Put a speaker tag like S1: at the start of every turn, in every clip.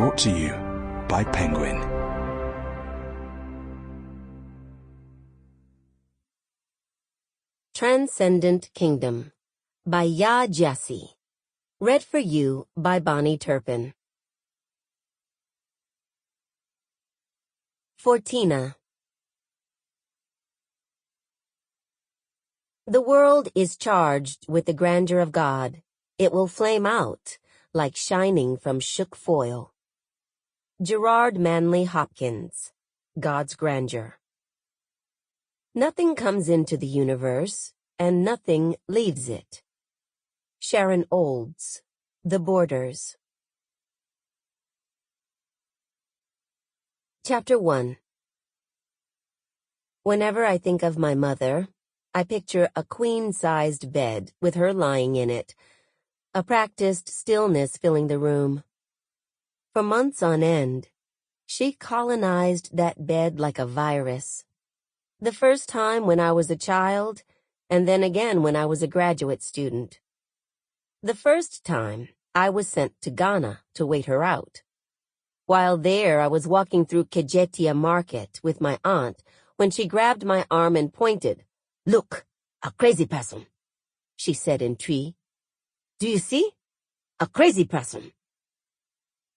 S1: Brought to you by Penguin.
S2: Transcendent Kingdom by Yaa Gyasi. Read for you by Bahni Turpin. Fortina. The world is charged with the grandeur of God. It will flame out like shining from shook foil. Gerard Manley Hopkins. God's Grandeur. Nothing comes into the universe, and nothing leaves it. Sharon Olds. The Borders. Chapter 1. Whenever I think of my mother, I picture a queen-sized bed with her lying in it, a practiced stillness filling the room. For months on end, she colonized that bed like a virus. The first time when I was a child, and then again when I was a graduate student. The first time, I was sent to Ghana to wait her out. While there, I was walking through Kejetia Market with my aunt when she grabbed my arm and pointed. "Look, a crazy person," she said in Twi. "Do you see? A crazy person."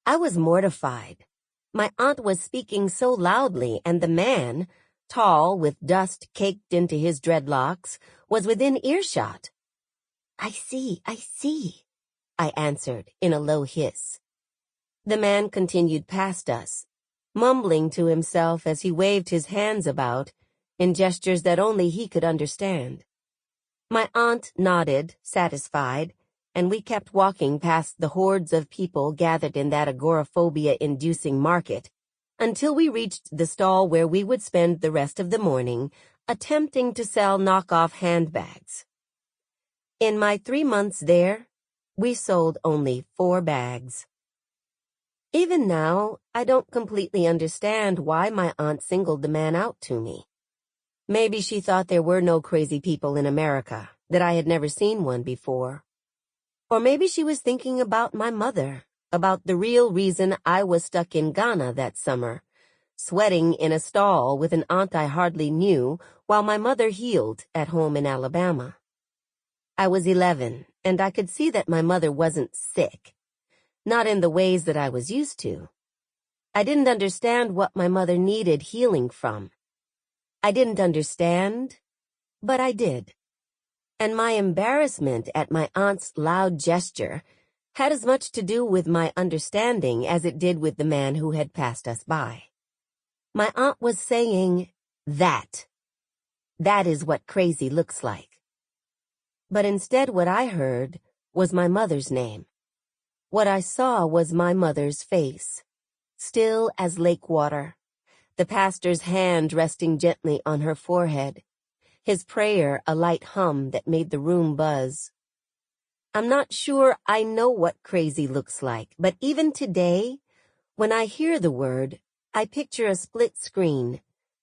S2: I was mortified. My aunt was speaking so loudly, and the man, tall with dust caked into his dreadlocks, was within earshot. I see, I answered in a low hiss. The man continued past us, mumbling to himself as he waved his hands about in gestures that only he could understand. My aunt nodded, satisfied, and we kept walking past the hordes of people gathered in that agoraphobia-inducing market until we reached the stall where we would spend the rest of the morning attempting to sell knockoff handbags. In my 3 months there, we sold only 4 bags. Even now, I don't completely understand why my aunt singled the man out to me. Maybe she thought there were no crazy people in America, that I had never seen one before. Or maybe she was thinking about my mother, about the real reason I was stuck in Ghana that summer, sweating in a stall with an aunt I hardly knew while my mother healed at home in Alabama. I was 11, and I could see that my mother wasn't sick. Not in the ways that I was used to. I didn't understand what my mother needed healing from. I didn't understand, but I did. And my embarrassment at my aunt's loud gesture had as much to do with my understanding as it did with the man who had passed us by. My aunt was saying, that is what crazy looks like. But instead what I heard was my mother's name. What I saw was my mother's face, still as lake water, the pastor's hand resting gently on her forehead, his prayer a light hum that made the room buzz. I'm not sure I know what crazy looks like, but even today, when I hear the word, I picture a split screen,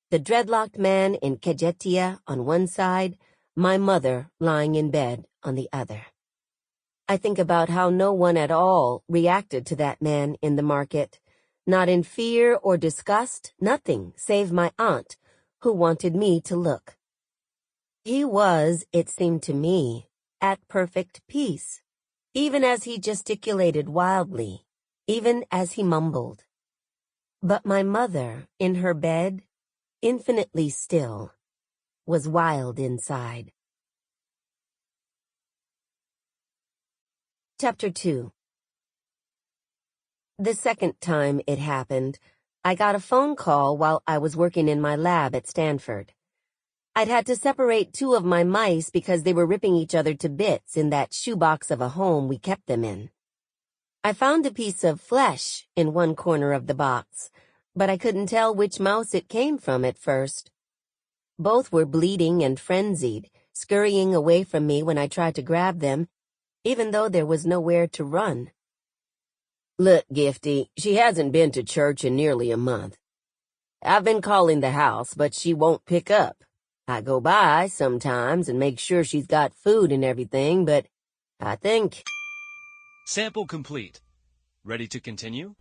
S2: the dreadlocked man in Kejetia on one side, my mother lying in bed on the other. I think about how no one at all reacted to that man in the market, not in fear or disgust, nothing save my aunt, who wanted me to look. He was, it seemed to me, at perfect peace, even as he gesticulated wildly, even as he mumbled. But my mother, in her bed, infinitely still, was wild inside. Chapter 2. The second time it happened, I got a phone call while I was working in my lab at Stanford. I'd had to separate 2 of my mice because they were ripping each other to bits in that shoebox of a home we kept them in. I found a piece of flesh in one corner of the box, but I couldn't tell which mouse it came from at first. Both were bleeding and frenzied, scurrying away from me when I tried to grab them, even though there was nowhere to run. "Look, Gifty, she hasn't been to church in nearly a month. I've been calling the house, but she won't pick up. I go by sometimes and make sure she's got food and everything, but I think..."
S3: Sample complete. Ready to continue?